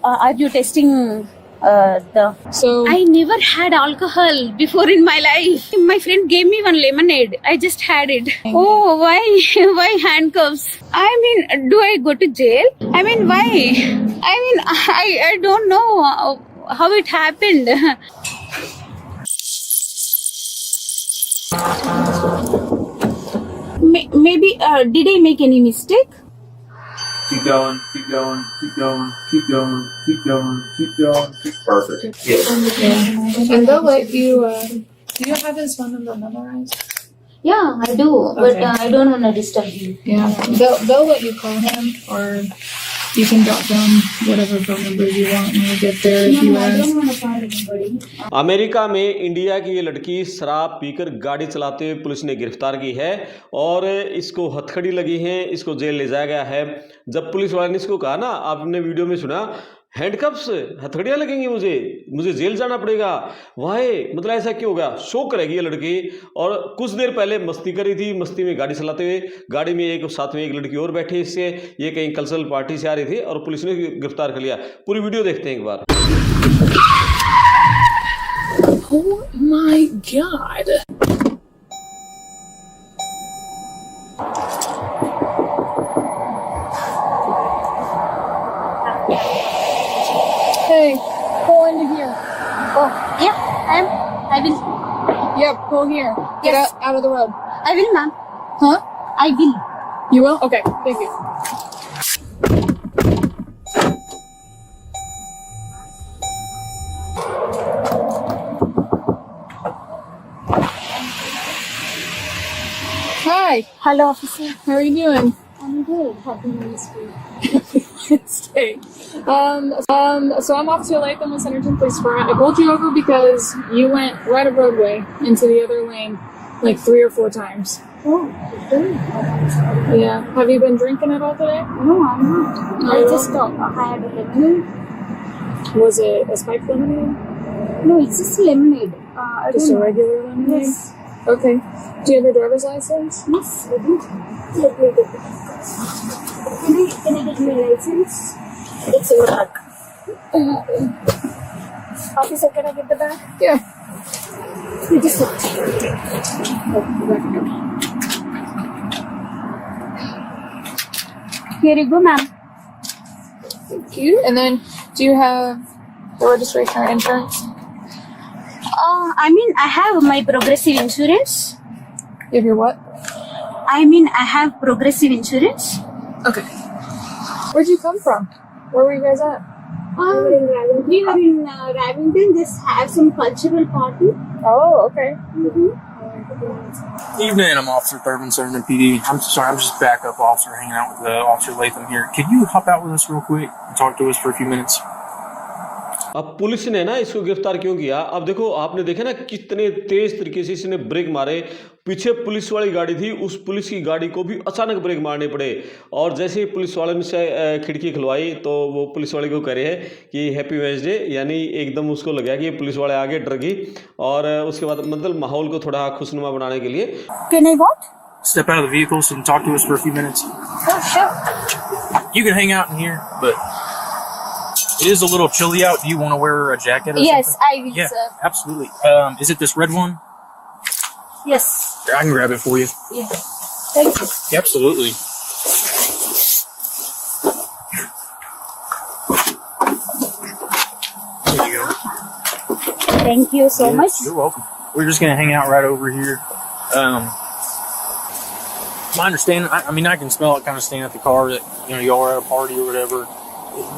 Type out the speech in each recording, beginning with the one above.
are you testing the? So I never had alcohol before in my life. My friend gave me one lemonade. I just had it. Oh, why? Why handcuffs? I mean, do I go to jail? I mean, why? I mean, I don't know how it happened. Maybe did I make any mistake? Keep going, keep going, keep going, keep going, keep going, keep going. Perfect. Yeah. and they'll let you. Do you have his phone number memorized? Yeah, I do, but Okay. I don't want to disturb you. Yeah, they'll let you call him, or you can jot down whatever phone number you want when you get there. If you I ask. don't want to call anybody. America में India की ये लड़की शराब पीकर गाड़ी चलाते हुए police ने गिरफ्तार की है और इसको हथकड़ी लगी है, इसको जेल ले जाया गया है। जब पुलिस वाले ने इसको कहा ना, आपने वीडियो में सुना, हैंडकफ्स, हथकड़ियाँ लगेंगी, मुझे जेल जाना पड़ेगा, वाहे, मतलब ऐसा क्यों हो गया? शौक रहेगी ये लड़की। और कुछ देर पहले मस्ती करी थी, मस्ती में गाड़ी चलाते हुए, गाड़ी में एक साथ में एक लड़की और बैठी, इससे ये कहीं कल्चरल पार्टी से आ रही थी और पुलिस ने गिरफ्तार कर लिया। पूरी वीडियो देखते हैं एक बार। Oh my god! Hey, pull into here. Oh, yeah, I will. Yep, pull here. Get Yes. out of the road. I will, ma'am. Huh? I will. You will? Okay, thank you. Hi, Hello, officer. how are you doing? I'm good. Happy Wednesday. Wednesday. So I'm Officer Latham with Centerton Police Department. I pulled you over because you went right of roadway into the other lane like 3 or 4 times. Oh, good. Yeah. Have you been drinking at all today? No, I'm not. No, I you're just had a lemonade. Was it a spiked lemonade? No, it's just lemonade. I Just don't a know. regular lemonade? Yes. Okay. Do you have your driver's license? Yes, I do. Let me get it. Can I get my license? It's in the back. Officer, can I get the bag? Yeah. You just sit. Here you go, ma'am. Thank you. And then, do you have the registration or insurance? I mean, I have my progressive insurance. You have your what? I mean, I have progressive insurance. Okay. Where'd you come from? Where were you guys at? We are in Ravington. Just have some cultural party. Oh, okay. Evening, I'm Officer Thurman, Centerton PD. I'm sorry, I'm just backup officer hanging out with Officer Latham here. Could you hop out with us real quick and talk to us for a few minutes? अब police ने ना इसको गिरफ्तार क्यों किया? अब देखो, आपने देखा ना कितने तेज तरीके से इसने ब्रेक मारे। पीछे पुलिस वाली गाड़ी थी, उस पुलिस की गाड़ी को भी अचानक ब्रेक मारने पड़े। और जैसे ही पुलिस वाले ने से खिड़की खुलवाई तो वो पुलिस वाले को कह रहे हैं कि हैप्पी वेडनेसडे, यानी एकदम उसको लगा कि पुलिस वाले आगे डर गई। और उसके बाद मतलब माहौल को थोड़ा खुशनुमा बनाने के लिए Can I what? Step out of the vehicle so you can talk to us for a few minutes. Oh, sure. You can hang out in here, but it is a little chilly out. Do you want to wear a jacket or Yes, something? I will, Yeah, sir. absolutely. Is it this red one? Yes. Here, I can grab it for you. Yeah. Thank you. Absolutely. There you go. Thank you so much. You're welcome. We're just gonna hang out right over here. My understanding, I mean, I can smell it kind of staying at the car that, you know, y'all are at a party or whatever. A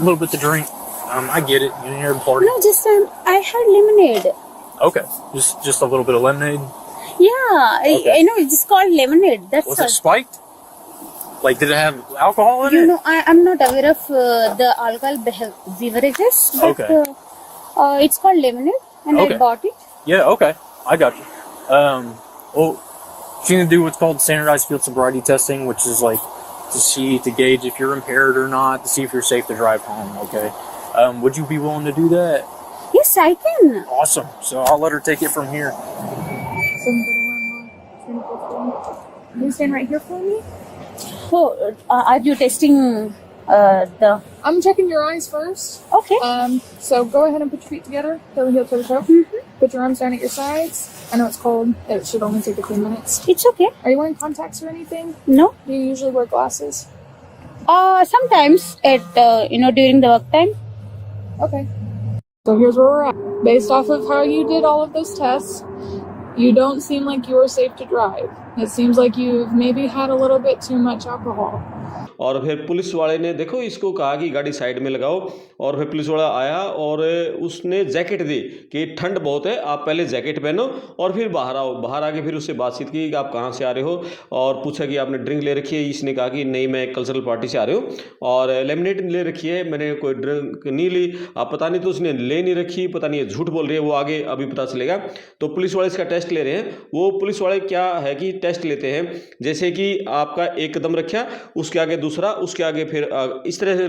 little bit to drink. I get it. You're here at a party. No, just I had lemonade. Okay. Just a little bit of lemonade. Yeah, Okay. I know it's called lemonade. That's Was all. it spiked? Like, did it have alcohol in You it? know, I'm not aware of the alcohol beverages, but Okay. it's called lemonade, and Okay. I bought it. Yeah, okay. I got you. Well, she's going to do what's called standardized field sobriety testing, which is like to gauge if you're impaired or not, to see if you're safe to drive home, okay? Would you be willing to do that? Yes, I can. Awesome. So I'll let her take it from here. Can you stand right here for me? Oh, are you testing The I'm checking your eyes first. okay. So go ahead and put your feet together, heel to heel, toe to toe. Mm-hmm. Put your arms down at your sides. I know it's cold. It should only take a few minutes. It's okay. Are you wearing contacts or anything? No. Do you usually wear glasses? Sometimes at during the work time. Okay. So here's where we're at. Based off of how you did all of those tests, you don't seem like you are safe to drive. It seems like you've maybe had a little bit too much alcohol. और फिर police वाले ने देखो इसको कहा कि गाड़ी side में लगाओ, और फिर पुलिस वाला आया और उसने जैकेट दी कि ठंड बहुत है, आप पहले जैकेट पहनो और फिर बाहर आओ। बाहर आके फिर उससे बातचीत की कि आप कहाँ से आ रहे हो, और पूछा कि आपने ड्रिंक ले रखी है। इसने कहा कि नहीं, मैं कल्चरल पार्टी से आ रही हूँ और लेमिनेट ले रखी है, मैंने कोई ड्रिंक नहीं ली। आप पता नहीं तो उसने ले नहीं रखी, पता नहीं झूठ बोल रही है, वो आगे अभी पता चलेगा। तो पुलिस वाले इसका टेस्ट ले रहे हैं। वो पुलिस वाले क्या है कि टेस्ट लेते हैं, जैसे कि आपका एक कदम रखा, उसके आगे दूसरा, उसके आगे फिर इस तरह से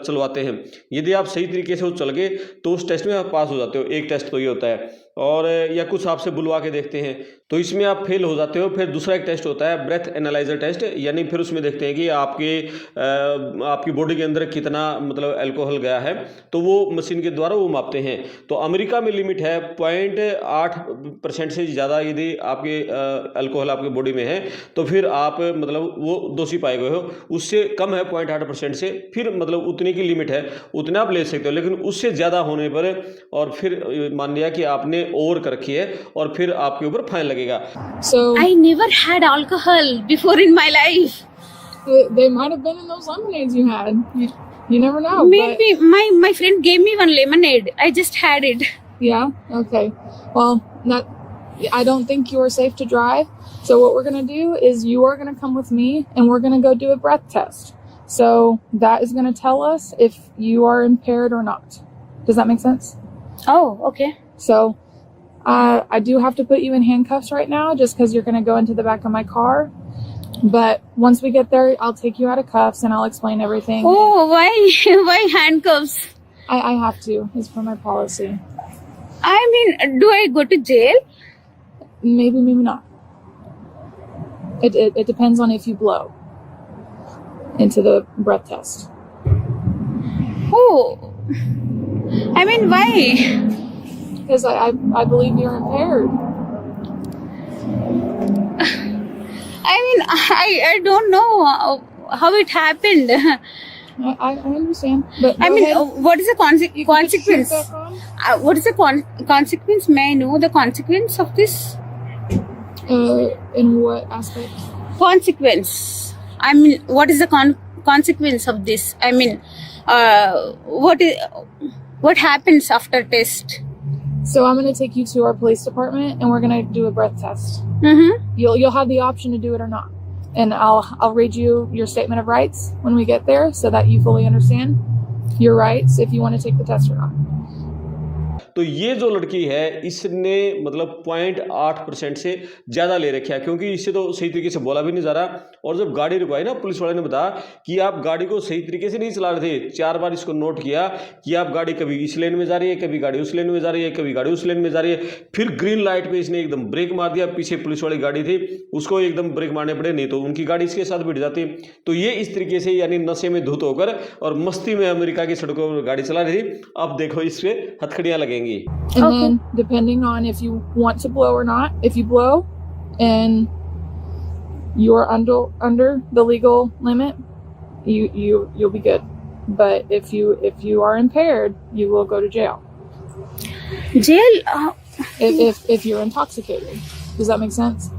चलवाते हैं। यदि आप सही तरीके से वो चल गए तो उस टेस्ट में आप पास हो जाते हो। एक टेस्ट तो ये होता है, और या कुछ आपसे बुलवा के देखते हैं तो इसमें आप फेल हो जाते हो। फिर दूसरा एक टेस्ट होता है ब्रेथ एनालाइजर टेस्ट, यानी फिर उसमें देखते हैं कि आपकी बॉडी के अंदर कितना मतलब अल्कोहल गया है, तो वो मशीन के द्वारा वो मापते हैं। तो अमेरिका में लिमिट है 0.8% से ज़्यादा यदि आपके अल्कोहल आपकी बॉडी में है तो फिर आप मतलब वो दोषी पाए गए हो। उससे कम है 0.8% से, फिर मतलब उतनी की लिमिट है, उतना आप ले सकते हो। लेकिन उससे ज़्यादा होने पर और फिर मान लिया कि आपने ओवर कर रखी है और फिर आपके ऊपर फाइन लगेगा। So I never had alcohol before in my life. they might have been in those lemonades you had. You never know. Maybe my friend gave me one lemonade. I just had it. But, yeah. Okay. Well, I don't think you are safe to drive. So what we're gonna do is you are gonna come with me and we're gonna go do a breath test. So that is gonna tell us if you are impaired or not. Does that make sense? Oh, okay. So I do have to put you in handcuffs right now just because you're going to go into the back of my car. But once we get there, I'll take you out of cuffs and I'll explain everything. Oh, why handcuffs? I have to. It's for my policy. I mean, do I go to jail? Maybe not. It depends on if you blow into the breath test. Oh, I mean, why? Because I believe you're impaired. I mean, I don't know how it happened. I understand. But I go mean, ahead. what is the You can put your consequence? shoes back on. What is the consequence? May I know the consequence of this? In what aspect? Consequence. I mean, what is the consequence of this? I mean, what happens after test? So I'm going to take you to our police department and we're going to do a breath test. Mm-hmm. You'll have the option to do it or not. And I'll read you your statement of rights when we get there so that you fully understand your rights if you want to take the test or not. तो ये जो लड़की है इसने मतलब 0.8% से ज़्यादा ले रखा है, क्योंकि इससे तो सही तरीके से बोला भी नहीं जा रहा। और जब गाड़ी रुकवाई ना, पुलिस वाले ने बताया कि आप गाड़ी को सही तरीके से नहीं चला रहे थे। 4 बार इसको नोट किया कि आप गाड़ी कभी इस लेन में जा रही है, कभी गाड़ी उस लेन में जा रही है, कभी गाड़ी उस लेन में जा रही है। फिर ग्रीन लाइट पे इसने एकदम ब्रेक मार दिया। पीछे पुलिस वाली गाड़ी थी, उसको एकदम ब्रेक मारने पड़े, नहीं तो उनकी गाड़ी इसके साथ भिड़ जाती। तो ये इस तरीके से यानी नशे में धुत होकर और मस्ती में अमेरिका की सड़कों पर गाड़ी चला रही थी। अब देखो इस पे हथकड़ियाँ लगेंगी। And then depending on if you want to blow or not, if you blow and you're under the legal limit, you'll be good. But if you are impaired, you will go to jail. Jail? If you're intoxicated. Does that make sense?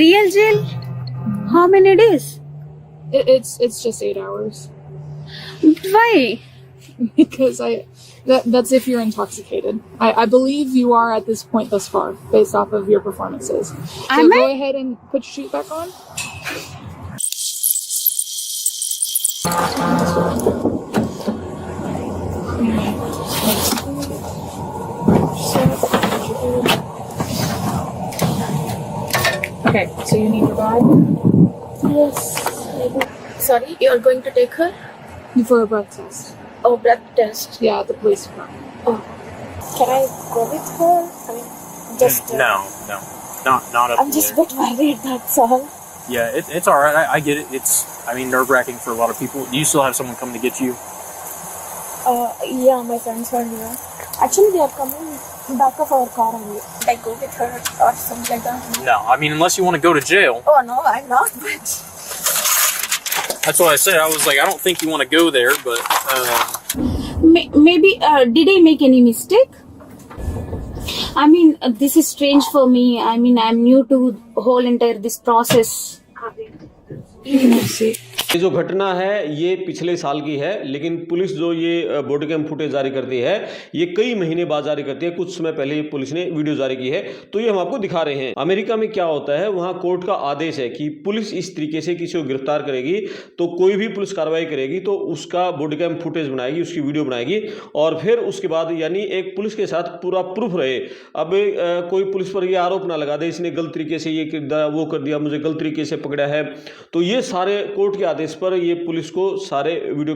Real jail? How many days? It's just 8 hours. Why? Because that's if you're intoxicated. I believe you are at this point thus far, based off of your performances. So Am go I? ahead and put your shoes back on. Okay, so you need your bag Yes. Sorry, you are going to take her? for a breath test. Oh, blood test. Yeah, at the police department. Can I go with her? I mean, just No, not up I'm just a there. bit worried. That's all. Yeah, it's all right. I get it. It's I mean, nerve-wracking for a lot of people. Do you still have someone come to get you? Yeah, my friends are here. Actually, they are coming back of our car only. I go with her or something like that. No, I mean, unless you want to go to jail. Oh no, I'm not. But That's what I said. I was like, I don't think you want to go there, but Maybe did I make any mistake? I mean, this is strange for me. I mean, I'm new to whole entire this process. ये जो घटना है ये पिछले साल की है, लेकिन पुलिस जो ये बॉडी कैम फुटेज जारी करती है ये कई महीने बाद जारी करती है। कुछ समय पहले पुलिस ने वीडियो जारी की है, तो ये हम आपको दिखा रहे हैं। अमेरिका में क्या होता है, वहां कोर्ट का आदेश है कि पुलिस इस तरीके से किसी को गिरफ्तार करेगी तो कोई भी पुलिस कार्रवाई करेगी तो उसका बॉडी कैम फुटेज बनाएगी, उसकी वीडियो बनाएगी और फिर उसके बाद यानी एक पुलिस के साथ पूरा प्रूफ रहे। अब कोई पुलिस पर यह आरोप ना लगा दे इसने गलत तरीके से ये कर दिया, वो कर दिया, मुझे गलत तरीके से पकड़ा है, तो ये सारे कोर्ट के आदेश पर ये पुलिस को सारे वीडियो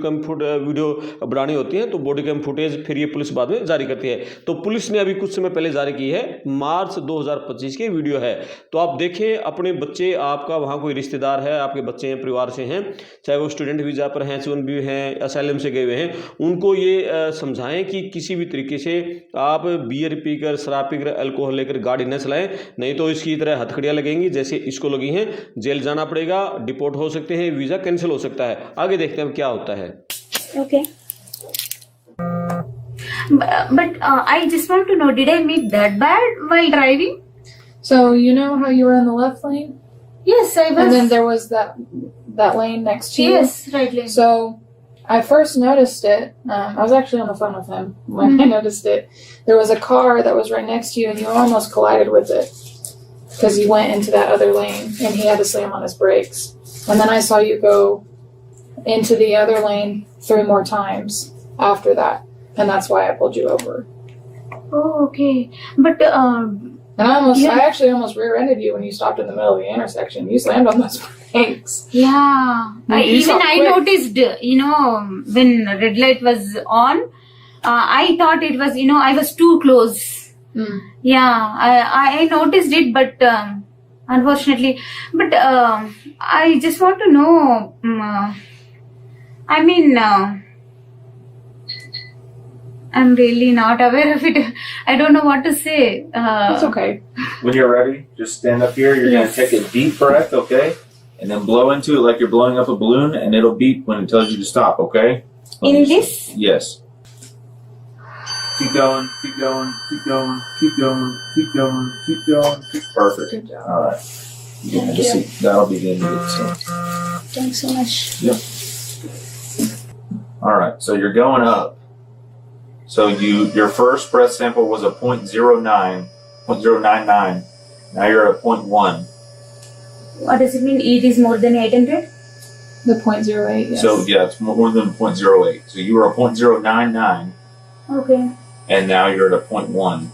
बनानी होती है, तो बॉडी कैम फुटेज फिर ये पुलिस बाद में जारी करती है। तो पुलिस ने अभी कुछ समय पहले जारी की है, मार्च 2025 की वीडियो है। तो आप देखें अपने बच्चे, आपका वहाँ कोई रिश्तेदार है, आपके बच्चे हैं, परिवार से हैं, चाहे वो स्टूडेंट वीज़ा पर हैं, H1B हैं, असाइलम से गए हुए हैं, उनको ये समझाएं कि किसी भी तरीके से आप बियर पीकर, शराब पीकर, अल्कोहल लेकर गाड़ी न चलाएं, नहीं तो इसकी तरह हथकड़ियाँ लगेंगी जैसे इसको लगी हैं, जेल जाना पड़ेगा, डिपोर्ट हो सकते हैं, वीज़ा कैंसिल हो सकता है। आगे देखते हैं क्या होता है। Okay. But I just want to know, did I make that bad while driving? So you know how you were in the left lane, Yes, I was. and then there was that lane next to you. Yes, right lane. So I first noticed it. I was actually on the phone with him when I noticed it. There was a car that was right next to you, and you almost collided with it because you went into that other lane, and he had to slam on his brakes. And then I saw you go into the other lane 3 more times after that, and that's why I pulled you over. Oh, okay. But And I actually almost rear-ended you when you stopped in the middle of the intersection. You slammed on those brakes. yeah, You saw I quick. noticed, when red light was on, I thought it was, I was too close. Yeah, I noticed it, but unfortunately, but I just want to know, I mean, I'm really not aware of it. I don't know what to say. That's okay. When you're ready, just stand up here. You're Yes. going to take a deep breath, okay? And then blow into it like you're blowing up a balloon, and it'll beep when it tells you to stop, okay? In this? Yes. Keep going, keep going, keep going, keep going, keep going, keep going. Perfect. Good job. All right. That'll be the end of it. So. thanks so much. Yep. All right. So you're going up. So your first breath sample was a 0.99. Now you're at 0.1. What does it mean? It is more than 800? The 0.08, yes. So yeah, it's more than 0.08. So you were a 0.099, Okay. and now you're at a 0.1.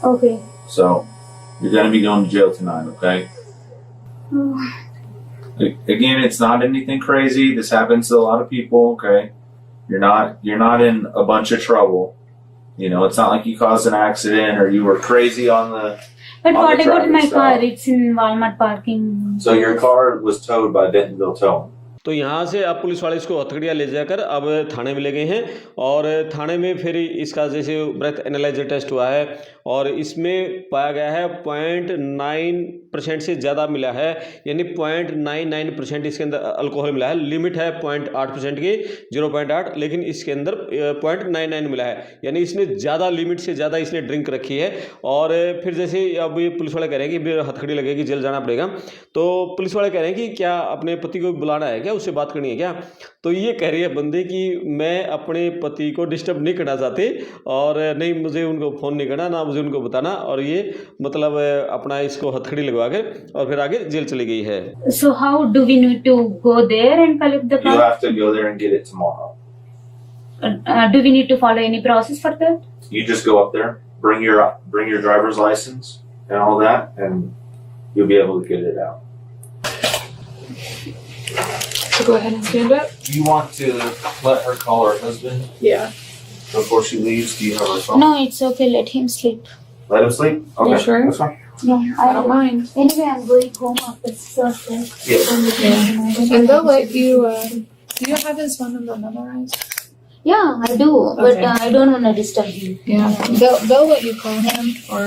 Okay. So you're going to be going to jail tonight, okay? Oh. Again, it's not anything crazy. This happens to a lot of people, okay? You're not in a bunch of trouble. It's not like you caused an accident or you were crazy on the. But On what the about driving my car? style. It's in Walmart parking. So your car was towed by Dentonville Towing. तो यहाँ से अब police वाले इसको हथकड़ियाँ ले जाकर अब थाने में ले गए हैं और थाने में फिर इसका जैसे ब्रेथ एनालाइजर टेस्ट हुआ है और इसमें पाया गया है 0.9% से ज़्यादा मिला है, यानी 0.99% इसके अंदर अल्कोहल मिला है। लिमिट है 0.8% की, 0.8, लेकिन इसके अंदर 0.99 मिला है, यानी इसने ज़्यादा लिमिट से ज़्यादा इसने ड्रिंक रखी है। और फिर जैसे अब ये पुलिस वाले कह रहे हैं कि हथकड़ी लगेगी, जेल जाना पड़ेगा, तो पुलिस वाले कह रहे हैं कि क्या अपने पति को बुलाना है, क्या उससे बात करनी है क्या? तो ये कह रही है बंदे कि मैं अपने पति को डिस्टर्ब नहीं करना चाहती और नहीं मुझे उनको फ़ोन नहीं करना, ना मुझे उनको बताना, और ये मतलब अपना इसको हथकड़ी लगवा के और फिर आगे जेल चली गई है। So how do we need to go there and collect the You'll car? have to go there and get it tomorrow. Do we need to follow any process for that? You just go up there, bring your driver's license and all that, and you'll be able to get it out. So go ahead and stand up. Do you want to let her call her husband Yeah. before she leaves? Do you have her phone? No, it's okay. Let him sleep. Let him sleep. Okay, You sure? that's fine. No, I don't mind. Anyway, I'm going home after Thursday. Yeah. And they'll let you. Do you have his phone number memorized? Yeah, I do, but Okay. I don't want to disturb you. Yeah. They'll let you call him, or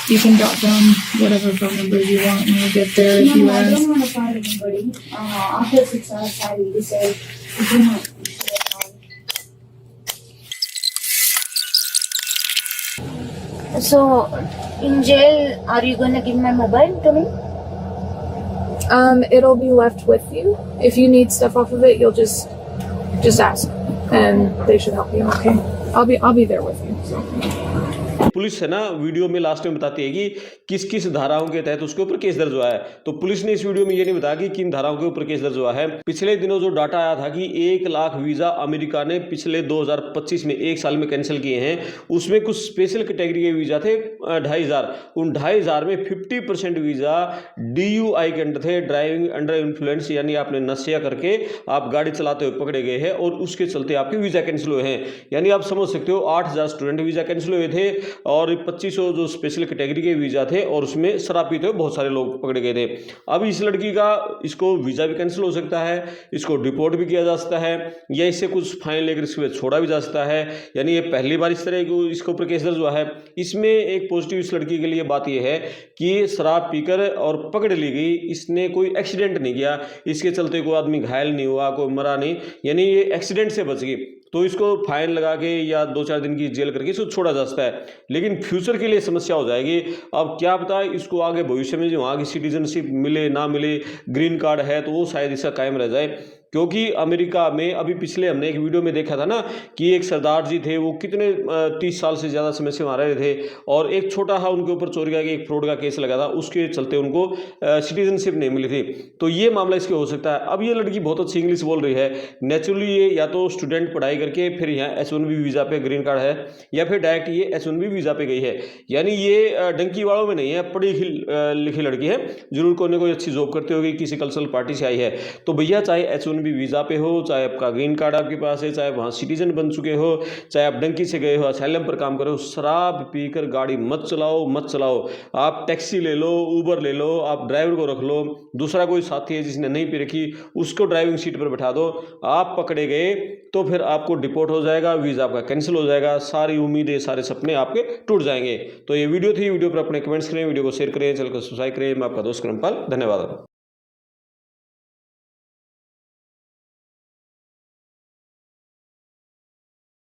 you can jot down whatever phone numbers you want when you get there if you No, I ask. don't want to call anybody. After 6 hours, I will decide. I do not So, in jail, are you gonna give my mobile to me? It'll be left with you. If you need stuff off of it, you'll just ask, and they should help you. Okay. I'll be there with you. So. Police है ना video में last में बताती है कि किस किस धाराओं के तहत उसके ऊपर केस दर्ज हुआ है। तो पुलिस ने इस वीडियो में ये नहीं बताया कि किन धाराओं के ऊपर केस दर्ज हुआ है। पिछले दिनों जो डाटा आया था कि 1 लाख वीजा अमेरिका ने पिछले 2025 में 1 साल में कैंसिल किए हैं, उसमें कुछ स्पेशल कैटेगरी के वीजा थे 2500। उन 2500 में 50% वीजा DUI के अंडर थे, ड्राइविंग अंडर इन्फ्लुएंस, यानी आपने नशा करके आप गाड़ी चलाते हुए पकड़े गए हैं और उसके चलते आपके वीजा कैंसिल हुए हैं। यानी आप समझ सकते हो 8000 स्टूडेंट वीजा कैंसिल हुए थे और 2500 जो स्पेशल कैटेगरी के वीजा थे और उसमें शराब पीते हुए बहुत सारे लोग पकड़े गए थे। अब इस लड़की का इसको वीजा भी कैंसिल हो सकता है, इसको डिपोर्ट भी किया जा सकता है, या इससे कुछ फाइन लेकर इसको छोड़ा भी जा सकता है। यानी ये पहली बार इस तरह की इसके ऊपर केस दर्ज हुआ है। इसमें एक पॉजिटिव इस लड़की के लिए बात यह है कि शराब पीकर और पकड़ ली गई, इसने कोई एक्सीडेंट नहीं किया, इसके चलते कोई आदमी घायल नहीं हुआ, कोई मरा नहीं, यानी ये एक्सीडेंट से बच गई। तो इसको फाइन लगा के या 2-4 दिन की जेल करके इसको छोड़ा जा सकता है, लेकिन फ्यूचर के लिए समस्या हो जाएगी। अब क्या पता इसको आगे भविष्य में जो वहाँ की सिटीजनशिप मिले ना मिले, ग्रीन कार्ड है तो वो शायद इसका कायम रह जाए। क्योंकि अमेरिका में अभी पिछले हमने एक वीडियो में देखा था ना कि एक सरदार जी थे, वो कितने 30 साल से ज़्यादा समय से वहाँ रहे थे और एक छोटा सा उनके ऊपर चोरी का एक फ्रॉड का केस लगा था, उसके चलते उनको सिटीजनशिप नहीं मिली थी। तो ये मामला इसके हो सकता है। अब ये लड़की बहुत अच्छी इंग्लिश बोल रही है, नेचुरली ये या तो स्टूडेंट पढ़ाई करके फिर यहाँ H1B वीज़ा पे ग्रीन कार्ड है, या फिर डायरेक्ट ये H1B वीज़ा पे गई है। यानी ये डंकी वालों में नहीं है, पढ़ी लिखी लड़की है, जरूर कोई ना कोई अच्छी जॉब करती होगी, किसी कल्चरल पार्टी से आई है। तो भैया चाहे H1B वीज़ा पे हो, चाहे आपका ग्रीन कार्ड आपके पास है, चाहे वहाँ सिटीजन बन चुके हो, चाहे आप डंकी से गए हो, असाइलम पर काम करो, शराब पीकर गाड़ी मत चलाओ, मत चलाओ। आप टैक्सी ले लो, ऊबर ले लो, आप ड्राइवर को रख लो, दूसरा कोई साथी है जिसने नहीं पी रखी उसको ड्राइविंग सीट पर बैठा दो। आप पकड़े गए तो फिर आपको डिपोर्ट हो जाएगा, वीज़ा आपका कैंसिल हो जाएगा, सारी उम्मीदें सारे सपने आपके टूट जाएंगे। तो ये वीडियो थी, वीडियो पर अपने कमेंट्स करें, वीडियो को शेयर करें, चैनल को सब्सक्राइब करें। मैं आपका दोस्त करमपाल, धन्यवाद।